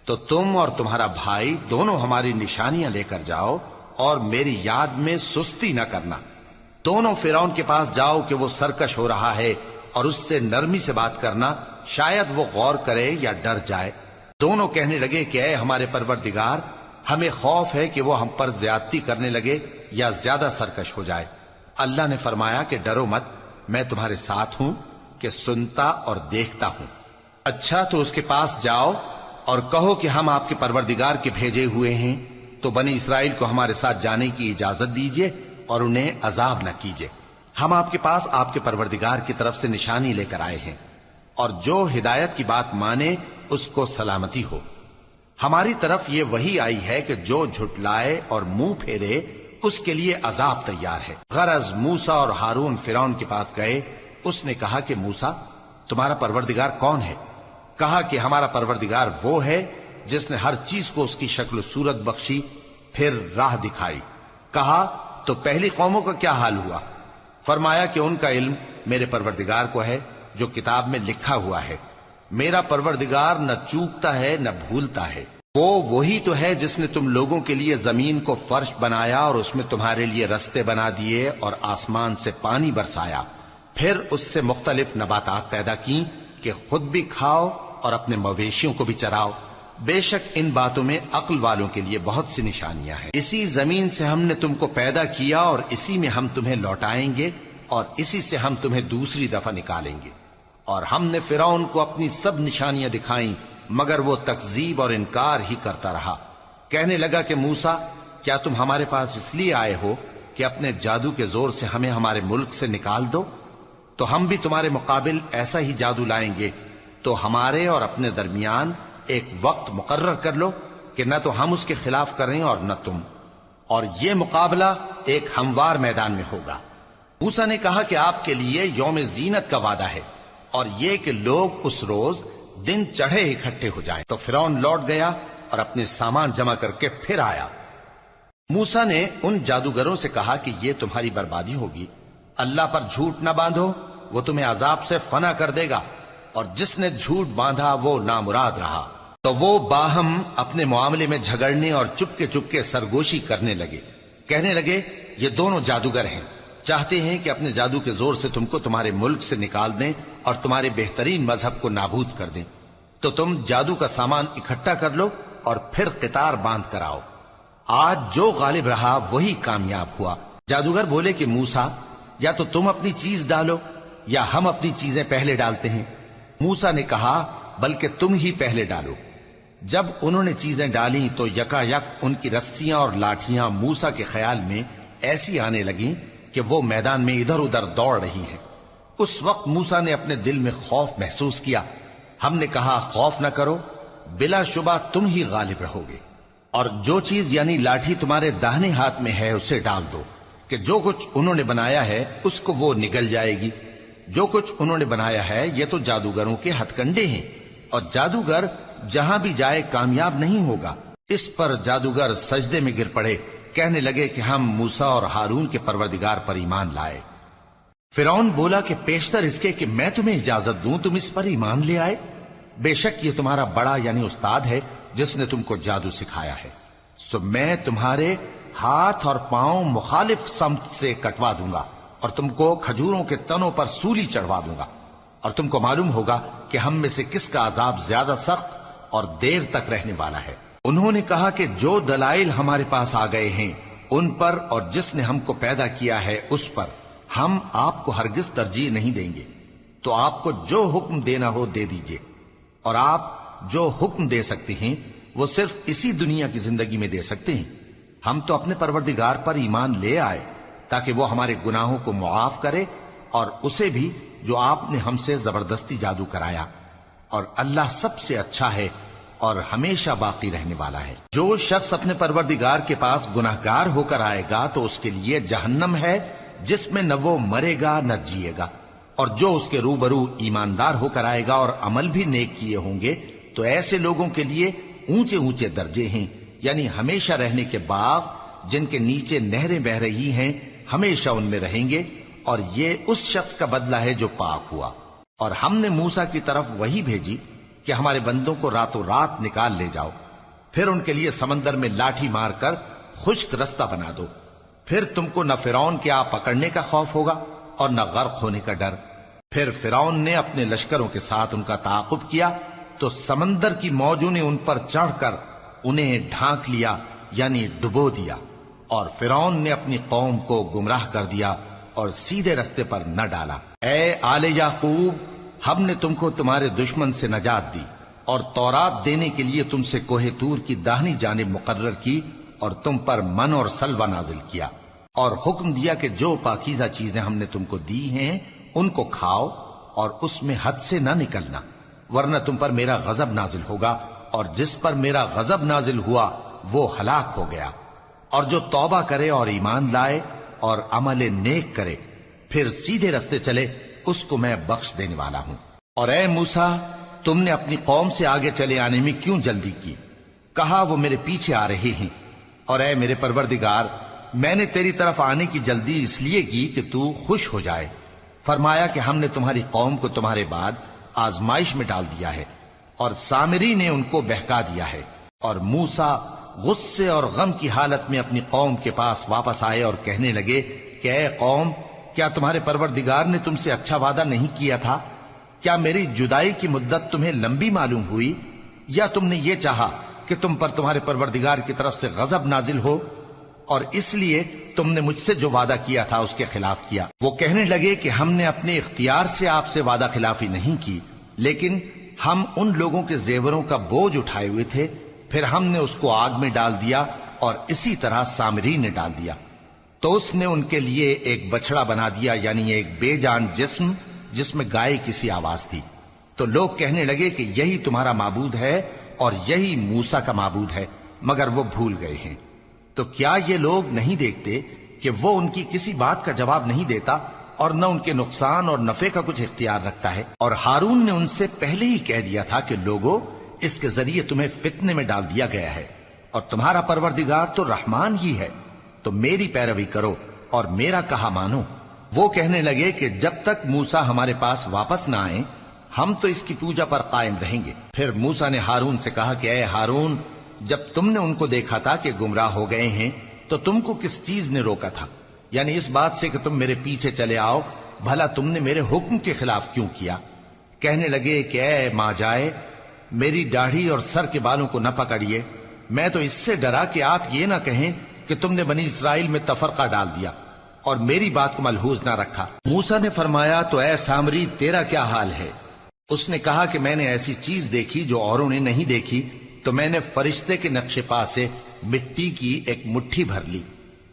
تو تم اور تمہارا بھائی دونوں ہماری نشانیاں لے کر جاؤ، اور میری یاد میں سستی نہ کرنا۔ دونوں فرعون کے پاس جاؤ کہ وہ سرکش ہو رہا ہے، اور اس سے نرمی سے بات کرنا، شاید وہ غور کرے یا ڈر جائے۔ دونوں کہنے لگے کہ اے ہمارے پروردگار، ہمیں خوف ہے کہ وہ ہم پر زیادتی کرنے لگے یا زیادہ سرکش ہو جائے۔ اللہ نے فرمایا کہ ڈرو مت، میں تمہارے ساتھ ہوں کہ سنتا اور دیکھتا ہوں۔ اچھا، تو اس کے پاس جاؤ اور کہو کہ ہم آپ کے پروردگار کے بھیجے ہوئے ہیں، تو بنی اسرائیل کو ہمارے ساتھ جانے کی اجازت دیجیے اور انہیں عذاب نہ کیجیے۔ ہم آپ کے پاس آپ کے پروردگار کی طرف سے نشانی لے کر آئے ہیں، اور جو ہدایت کی بات مانے اس کو سلامتی ہو۔ ہماری طرف یہ وحی آئی ہے کہ جو جھٹلائے اور منہ پھیرے اس کے لیے عذاب تیار ہے۔ غرض موسیٰ اور ہارون فرعون کے پاس گئے۔ اس نے کہا کہ موسیٰ، تمہارا پروردگار کون ہے؟ کہا کہ ہمارا پروردگار وہ ہے جس نے ہر چیز کو اس کی شکل و صورت بخشی، پھر راہ دکھائی۔ کہا، تو پہلی قوموں کا کیا حال ہوا؟ فرمایا کہ ان کا علم میرے پروردگار کو ہے جو کتاب میں لکھا ہوا ہے۔ میرا پروردگار نہ چوکتا ہے نہ بھولتا ہے۔ وہ وہی تو ہے جس نے تم لوگوں کے لیے زمین کو فرش بنایا اور اس میں تمہارے لیے رستے بنا دیے اور آسمان سے پانی برسایا، پھر اس سے مختلف نباتات پیدا کی کہ خود بھی کھاؤ اور اپنے مویشیوں کو بھی چراؤ۔ بے شک ان باتوں میں عقل والوں کے لیے بہت سی نشانیاں ہیں۔ اسی زمین سے ہم نے تم کو پیدا کیا اور اسی میں ہم تمہیں لوٹائیں گے اور اسی سے ہم تمہیں دوسری دفعہ نکالیں گے۔ اور ہم نے فرعون کو اپنی سب نشانیاں دکھائیں مگر وہ تکذیب اور انکار ہی کرتا رہا۔ کہنے لگا کہ موسیٰ، کیا تم ہمارے پاس اس لیے آئے ہو کہ اپنے جادو کے زور سے ہمیں ہمارے ملک سے نکال دو؟ تو ہم بھی تمہارے مقابل ایسا ہی جادو لائیں گے، تو ہمارے اور اپنے درمیان ایک وقت مقرر کر لو کہ نہ تو ہم اس کے خلاف کریں اور نہ تم، اور یہ مقابلہ ایک ہموار میدان میں ہوگا۔ موسیٰ نے کہا کہ آپ کے لیے یوم زینت کا وعدہ ہے اور یہ کہ لوگ اس روز دن چڑھے اکٹھے ہو جائیں۔ تو فرعون لوٹ گیا اور اپنے سامان جمع کر کے پھر آیا۔ موسیٰ نے ان جادوگروں سے کہا کہ یہ تمہاری بربادی ہوگی، اللہ پر جھوٹ نہ باندھو، وہ تمہیں عذاب سے فنا کر دے گا، اور جس نے جھوٹ باندھا وہ نامراد رہا۔ تو وہ باہم اپنے معاملے میں جھگڑنے اور چپکے سرگوشی کرنے لگے، کہنے لگے یہ دونوں جادوگر ہیں، چاہتے ہیں کہ اپنے جادو کے زور سے تم کو تمہارے ملک سے نکال دیں اور تمہارے بہترین مذہب کو نابود کر دیں۔ تو تم جادو کا سامان اکٹھا کر لو اور پھر قطار باندھ کر آؤ۔ آج جو غالب رہا وہی کامیاب ہوا۔ جادوگر بولے کہ موسیٰ، یا تو تم اپنی چیز ڈالو یا ہم اپنی چیزیں پہلے ڈالتے ہیں۔ موسیٰ نے کہا بلکہ تم ہی پہلے ڈالو۔ جب انہوں نے چیزیں ڈالیں تو یکا یک ان کی رسیاں اور لاٹھیاں موسیٰ کے خیال میں ایسی آنے لگیں کہ وہ میدان میں ادھر ادھر دوڑ رہی ہیں۔ اس وقت موسیٰ نے اپنے دل میں خوف محسوس کیا۔ ہم نے کہا خوف نہ کرو، بلا شبہ تم ہی غالب رہو گے، اور جو چیز یعنی لاٹھی تمہارے داہنے ہاتھ میں ہے اسے ڈال دو کہ جو کچھ انہوں نے بنایا ہے اس کو وہ نگل جائے گی۔ جو کچھ انہوں نے بنایا ہے یہ تو جادوگروں کے ہتھ کنڈے ہیں، اور جادوگر جہاں بھی جائے کامیاب نہیں ہوگا۔ اس پر جادوگر سجدے میں گر پڑے، کہنے لگے کہ ہم موسیٰ اور ہارون کے پروردگار پر ایمان لائے۔ فرعون بولا کہ پیشتر اس کے کہ میں تمہیں اجازت دوں تم اس پر ایمان لے آئے، بے شک یہ تمہارا بڑا یعنی استاد ہے جس نے تم کو جادو سکھایا ہے، سو میں تمہارے ہاتھ اور پاؤں مخالف سمت سے کٹوا دوں گا اور تم کو کھجوروں کے تنوں پر سولی چڑھوا دوں گا، اور تم کو معلوم ہوگا کہ ہم میں سے کس کا عذاب زیادہ سخت اور دیر تک رہنے والا ہے۔ انہوں نے کہا کہ جو دلائل ہمارے پاس آ گئے ہیں ان پر اور جس نے ہم کو پیدا کیا ہے اس پر ہم آپ کو ہرگز ترجیح نہیں دیں گے، تو آپ کو جو حکم دینا ہو دے دیجئے، اور آپ جو حکم دے سکتے ہیں وہ صرف اسی دنیا کی زندگی میں دے سکتے ہیں۔ ہم تو اپنے پروردگار پر ایمان لے آئے تاکہ وہ ہمارے گناہوں کو معاف کرے اور اسے بھی جو آپ نے ہم سے زبردستی جادو کرایا، اور اللہ سب سے اچھا ہے اور ہمیشہ باقی رہنے والا ہے۔ جو شخص اپنے پروردگار کے پاس گناہگار ہو کر آئے گا تو اس کے لیے جہنم ہے جس میں نہ وہ مرے گا نہ جیے گا، اور جو اس کے روبرو ایماندار ہو کر آئے گا اور عمل بھی نیک کیے ہوں گے تو ایسے لوگوں کے لیے اونچے اونچے درجے ہیں، یعنی ہمیشہ رہنے کے باغ جن کے نیچے نہریں بہ رہی ہیں، ہمیشہ ان میں رہیں گے، اور یہ اس شخص کا بدلہ ہے جو پاک ہوا۔ اور ہم نے موسیٰ کی طرف وہی بھیجی کہ ہمارے بندوں کو راتوں رات نکال لے جاؤ، پھر ان کے لیے سمندر میں لاٹھی مار کر خشک رستہ بنا دو، پھر تم کو نہ فرعون کے آ پکڑنے کا خوف ہوگا اور نہ غرق ہونے کا ڈر۔ پھر فرعون نے اپنے لشکروں کے ساتھ ان کا تعاقب کیا تو سمندر کی موجوں نے ان پر چڑھ کر انہیں ڈھانک لیا یعنی ڈبو دیا، اور فرعون نے اپنی قوم کو گمراہ کر دیا اور سیدھے رستے پر نہ ڈالا۔ اے آل یعقوب، ہم نے تم کو تمہارے دشمن سے نجات دی اور تورات دینے کے لیے تم سے کوہ طور کی داہنی جانب مقرر کی، اور تم پر من اور سلوہ نازل کیا، اور حکم دیا کہ جو پاکیزہ چیزیں ہم نے تم کو دی ہیں ان کو کھاؤ اور اس میں حد سے نہ نکلنا، ورنہ تم پر میرا غضب نازل ہوگا، اور جس پر میرا غضب نازل ہوا وہ ہلاک ہو گیا۔ اور جو توبہ کرے اور ایمان لائے اور عمل نیک کرے پھر سیدھے رستے چلے اس کو میں بخش دینے والا ہوں۔ اور اے موسیٰ، تم نے اپنی قوم سے آگے چلے آنے میں کیوں جلدی کی؟ کہا وہ میرے پیچھے آ رہے ہیں۔ اور اے میرے پروردگار، میں نے تیری طرف آنے کی جلدی اس لیے کی کہ تو خوش ہو جائے۔ فرمایا کہ ہم نے تمہاری قوم کو تمہارے بعد آزمائش میں ڈال دیا ہے، اور سامری نے ان کو بہکا دیا ہے۔ اور موسیٰ غصے اور غم کی حالت میں اپنی قوم کے پاس واپس آئے اور کہنے لگے کہ اے قوم، کیا تمہارے پروردگار نے تم سے اچھا وعدہ نہیں کیا تھا؟ کیا میری جدائی کی مدت تمہیں لمبی معلوم ہوئی، یا تم نے یہ چاہا کہ تم پر تمہارے پروردگار کی طرف سے غضب نازل ہو، اور اس لیے تم نے مجھ سے جو وعدہ کیا تھا اس کے خلاف کیا؟ وہ کہنے لگے کہ ہم نے اپنے اختیار سے آپ سے وعدہ خلافی نہیں کی، لیکن ہم ان لوگوں کے زیوروں کا بوجھ اٹھائے ہوئے تھے، پھر ہم نے اس کو آگ میں ڈال دیا، اور اسی طرح سامری نے ڈال دیا۔ تو اس نے ان کے لیے ایک بچڑا بنا دیا، یعنی ایک بے جان جسم جس میں گائے کسی آواز تھی۔ تو لوگ کہنے لگے کہ یہی تمہارا معبود ہے اور یہی موسیٰ کا معبود ہے، مگر وہ بھول گئے ہیں۔ تو کیا یہ لوگ نہیں دیکھتے کہ وہ ان کی کسی بات کا جواب نہیں دیتا اور نہ ان کے نقصان اور نفع کا کچھ اختیار رکھتا ہے۔ اور ہارون نے ان سے پہلے ہی کہہ دیا تھا کہ لوگوں، اس کے ذریعے تمہیں فتنے میں ڈال دیا گیا ہے، اور تمہارا پروردگار تو رحمان ہی ہے، تو میری پیروی کرو اور میرا کہا مانو۔ وہ کہنے لگے کہ جب تک موسیٰ ہمارے پاس واپس نہ آئیں ہم تو اس کی پوجا پر قائم رہیں گے۔ پھر موسیٰ نے ہارون سے کہا کہ اے ہارون، جب تم نے ان کو دیکھا تھا کہ گمراہ ہو گئے ہیں تو تم کو کس چیز نے روکا تھا؟ یعنی اس بات سے کہ تم میرے پیچھے چلے آؤ، بھلا تم نے میرے حکم کے خلاف کیوں کیا؟ کہنے لگے کہ اے ماں جائے، میری داڑھی اور سر کے بالوں کو نہ پکڑیے، میں تو اس سے ڈرا کہ آپ یہ نہ کہیں کہ تم نے بنی اسرائیل میں تفرقہ ڈال دیا اور میری بات کو ملحوظ نہ رکھا۔ موسیٰ نے فرمایا تو اے سامری تیرا کیا حال ہے؟ اس نے کہا کہ میں نے ایسی چیز دیکھی جو اوروں نے نہیں دیکھی، تو میں نے فرشتے کے نقش پا سے مٹی کی ایک مٹھی بھر لی،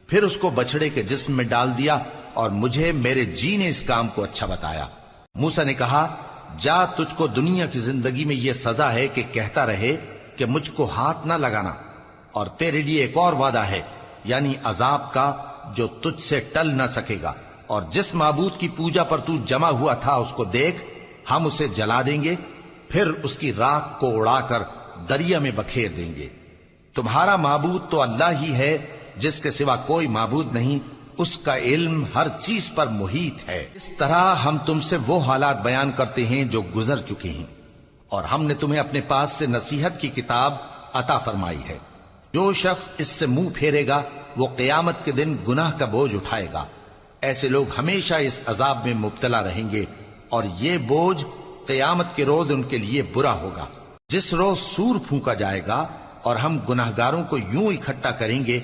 پھر اس کو بچڑے کے جسم میں ڈال دیا، اور مجھے میرے جی نے اس کام کو اچھا بتایا۔ موسیٰ نے کہا جا، تجھ کو دنیا کی زندگی میں یہ سزا ہے کہ کہتا رہے کہ مجھ کو ہاتھ نہ لگانا، اور تیرے لیے ایک اور وعدہ ہے، یعنی عذاب کا جو تجھ سے ٹل نہ سکے گا، اور جس معبود کی پوجا پر تو جمع ہوا تھا اس کو دیکھ، ہم اسے جلا دیں گے، پھر اس کی راکھ کو اڑا کر دریا میں بکھیر دیں گے۔ تمہارا معبود تو اللہ ہی ہے، جس کے سوا کوئی معبود نہیں، اس کا علم ہر چیز پر محیط ہے۔ اس طرح ہم تم سے وہ حالات بیان کرتے ہیں جو گزر چکے ہیں، اور ہم نے تمہیں اپنے پاس سے نصیحت کی کتاب عطا فرمائی ہے۔ جو شخص اس سے منہ پھیرے گا وہ قیامت کے دن گناہ کا بوجھ اٹھائے گا۔ ایسے لوگ ہمیشہ اس عذاب میں مبتلا رہیں گے، اور یہ بوجھ قیامت کے روز ان کے لیے برا ہوگا، جس روز سور پھونکا جائے گا، اور ہم گناہگاروں کو یوں اکٹھا کریں گے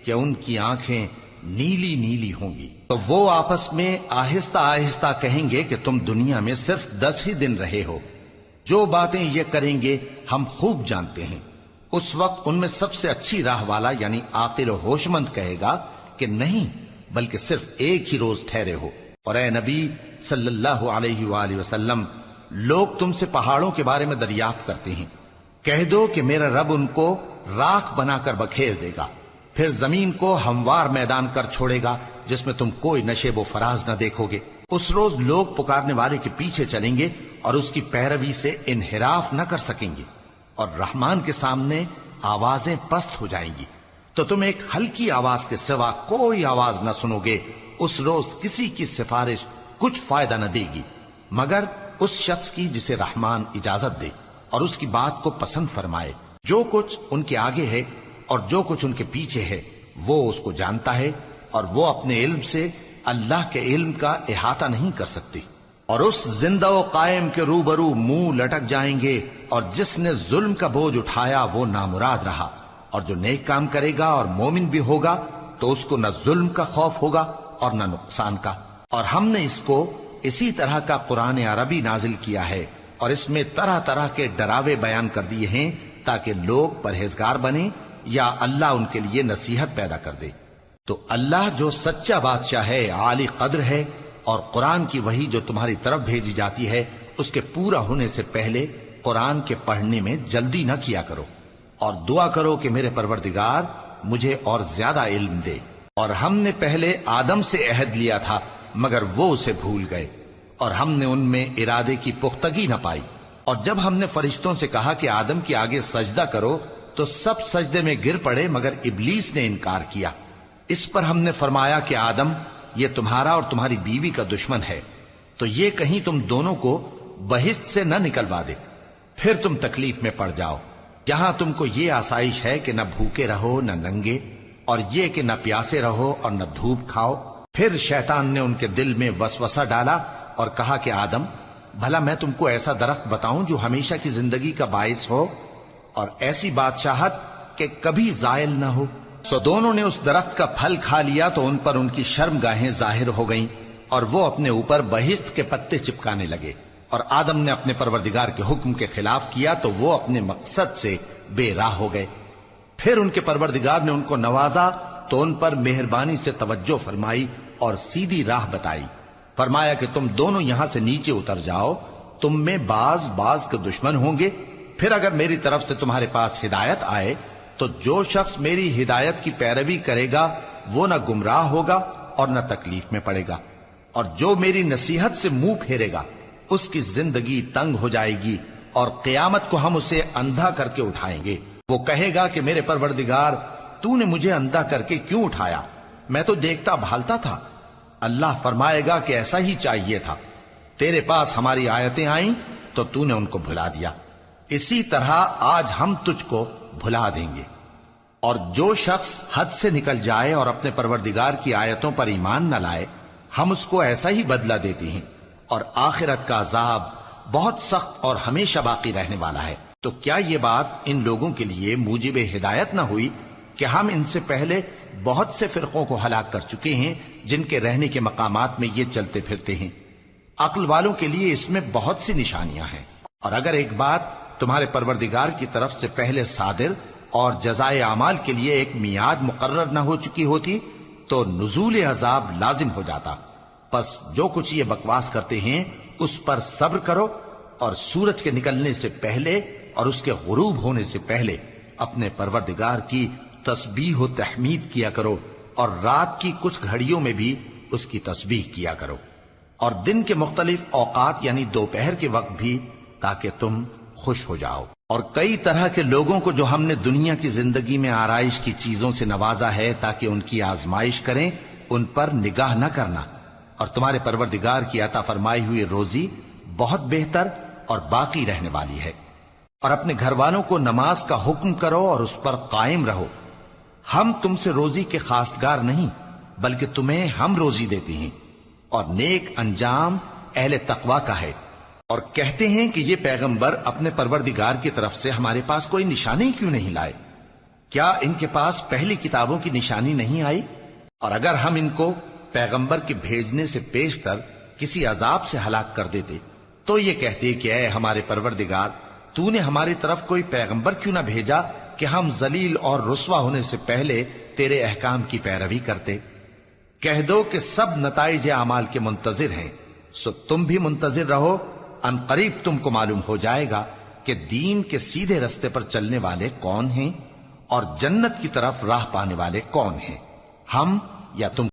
کہ ان کی آنکھیں نیلی نیلی ہوں گی۔ تو وہ آپس میں آہستہ آہستہ کہیں گے کہ تم دنیا میں صرف 10 ہی دن رہے ہو، جو باتیں یہ کریں گے ہم خوب جانتے ہیں۔ اس وقت ان میں سب سے اچھی راہ والا یعنی عاقل و ہوش مند کہے گا کہ نہیں، بلکہ صرف ایک ہی روز ٹھہرے ہو۔ اور اے نبی صلی اللہ علیہ وآلہ وسلم، لوگ تم سے پہاڑوں کے بارے میں دریافت کرتے ہیں، کہہ دو کہ میرا رب ان کو راکھ بنا کر بکھیر دے گا، پھر زمین کو ہموار میدان کر چھوڑے گا جس میں تم کوئی نشیب و فراز نہ دیکھو گے۔ اس روز لوگ پکارنے والے کے پیچھے چلیں گے اور اس کی پیروی سے انحراف نہ کر سکیں گے، اور رحمان کے سامنے آوازیں پست ہو جائیں گی، تو تم ایک ہلکی آواز کے سوا کوئی آواز نہ سنو گے۔ اس روز کسی کی سفارش کچھ فائدہ نہ دے گی مگر اس شخص کی جسے رحمان اجازت دے اور اس کی بات کو پسند فرمائے۔ جو کچھ ان کے آگے ہے اور جو کچھ ان کے پیچھے ہے وہ اس کو جانتا ہے، اور وہ اپنے علم سے اللہ کے علم کا احاطہ نہیں کر سکتی۔ اور اس زندہ و قائم کے روبرو منہ لٹک جائیں گے، اور جس نے ظلم کا بوجھ اٹھایا وہ نامراد رہا، اور جو نیک کام کرے گا اور مومن بھی ہوگا تو اس کو نہ ظلم کا خوف ہوگا اور نہ نقصان کا۔ اور ہم نے اس کو اسی طرح کا قرآن عربی نازل کیا ہے، اور اس میں طرح طرح کے ڈراوے بیان کر دیے ہیں تاکہ لوگ پرہیزگار بنیں یا اللہ ان کے لیے نصیحت پیدا کر دے۔ تو اللہ جو سچا بادشاہ ہے، عالی قدر ہے، اور قرآن کی وحی جو تمہاری طرف بھیجی جاتی ہے اس کے پورا ہونے سے پہلے قرآن کے پڑھنے میں جلدی نہ کیا کرو، اور دعا کرو کہ میرے پروردگار مجھے اور زیادہ علم دے۔ اور ہم نے پہلے آدم سے عہد لیا تھا مگر وہ اسے بھول گئے، اور ہم نے ان میں ارادے کی پختگی نہ پائی۔ اور جب ہم نے فرشتوں سے کہا کہ آدم کے آگے سجدہ کرو تو سب سجدے میں گر پڑے مگر ابلیس نے انکار کیا۔ اس پر ہم نے فرمایا کہ آدم، یہ تمہارا اور تمہاری بیوی کا دشمن ہے، تو یہ کہیں تم دونوں کو بہشت سے نہ نکلوا دے، پھر تم تکلیف میں پڑ جاؤ۔ جہاں تم کو یہ آسائش ہے کہ نہ بھوکے رہو نہ ننگے، اور یہ کہ نہ پیاسے رہو اور نہ دھوپ کھاؤ۔ پھر شیطان نے ان کے دل میں وسوسہ ڈالا اور کہا کہ آدم، بھلا میں تم کو ایسا درخت بتاؤں جو ہمیشہ کی زندگی کا باعث ہو اور ایسی بادشاہت کہ کبھی زائل نہ ہو؟ سو دونوں نے اس درخت کا پھل کھا لیا تو ان پر ان کی شرم گاہیں ظاہر ہو گئیں، اور وہ اپنے اوپر بہشت کے پتے چپکانے لگے۔ اور آدم نے اپنے پروردگار کے حکم کے خلاف کیا تو وہ اپنے مقصد سے بے راہ ہو گئے۔ پھر ان کے پروردگار نے ان کو نوازا تو ان پر مہربانی سے توجہ فرمائی اور سیدھی راہ بتائی۔ فرمایا کہ تم دونوں یہاں سے نیچے اتر جاؤ، تم میں بعض کے دشمن ہوں گے، پھر اگر میری طرف سے تمہارے پاس ہدایت آئے تو جو شخص میری ہدایت کی پیروی کرے گا وہ نہ گمراہ ہوگا اور نہ تکلیف میں پڑے گا۔ اور جو میری نصیحت سے منہ پھیرے گا اس کی زندگی تنگ ہو جائے گی، اور قیامت کو ہم اسے اندھا کر کے اٹھائیں گے۔ وہ کہے گا کہ میرے پروردگار، تو نے مجھے اندھا کر کے کیوں اٹھایا؟ میں تو دیکھتا بھالتا تھا۔ اللہ فرمائے گا کہ ایسا ہی چاہیے تھا، تیرے پاس ہماری آیتیں آئیں تو تو نے ان کو بھلا دیا، اسی طرح آج ہم تجھ کو بھلا دیں گے۔ اور جو شخص حد سے نکل جائے اور اپنے پروردگار کی آیتوں پر ایمان نہ لائے، ہم اس کو ایسا ہی بدلہ دیتے ہیں، اور آخرت کا عذاب بہت سخت اور ہمیشہ باقی رہنے والا ہے۔ تو کیا یہ بات ان لوگوں کے لیے موجب ہدایت نہ ہوئی کہ ہم ان سے پہلے بہت سے فرقوں کو ہلاک کر چکے ہیں جن کے رہنے کے مقامات میں یہ چلتے پھرتے ہیں؟ عقل والوں کے لیے اس میں بہت سی نشانیاں ہیں۔ اور اگر ایک بات تمہارے پروردگار کی طرف سے پہلے صادر اور جزائے اعمال کے لیے ایک میعاد مقرر نہ ہو چکی ہوتی تو نزول عذاب لازم ہو جاتا۔ پس جو کچھ یہ بکواس کرتے ہیں اس پر صبر کرو، اور سورج کے نکلنے سے پہلے اور اس کے غروب ہونے سے پہلے اپنے پروردگار کی تسبیح و تحمید کیا کرو، اور رات کی کچھ گھڑیوں میں بھی اس کی تسبیح کیا کرو، اور دن کے مختلف اوقات یعنی دوپہر کے وقت بھی، تاکہ تم خوش ہو جاؤ۔ اور کئی طرح کے لوگوں کو جو ہم نے دنیا کی زندگی میں آرائش کی چیزوں سے نوازا ہے تاکہ ان کی آزمائش کریں، ان پر نگاہ نہ کرنا، اور تمہارے پروردگار کی عطا فرمائی ہوئی روزی بہت بہتر اور باقی رہنے والی ہے۔ اور اپنے گھر والوں کو نماز کا حکم کرو اور اس پر قائم رہو۔ ہم تم سے روزی کے خواستگار نہیں، بلکہ تمہیں ہم روزی دیتے ہیں، اور نیک انجام اہل تقوی کا ہے۔ اور کہتے ہیں کہ یہ پیغمبر اپنے پروردگار کی طرف سے ہمارے پاس کوئی نشانی کیوں نہیں لائے؟ کیا ان کے پاس پہلی کتابوں کی نشانی نہیں آئی؟ اور اگر ہم ان کو پیغمبر کے بھیجنے سے پیشتر کسی عذاب سے ہلاک کر دیتے تو یہ کہتے کہ اے ہمارے پروردگار، تو نے ہماری طرف کوئی پیغمبر کیوں نہ بھیجا کہ ہم ذلیل اور رسوا ہونے سے پہلے تیرے احکام کی پیروی کرتے۔ کہہ دو کہ سب نتائج اعمال کے منتظر ہیں، سو تم بھی منتظر رہو، ان قریب تم کو معلوم ہو جائے گا کہ دین کے سیدھے رستے پر چلنے والے کون ہیں اور جنت کی طرف راہ پانے والے کون ہیں، ہم یا تم۔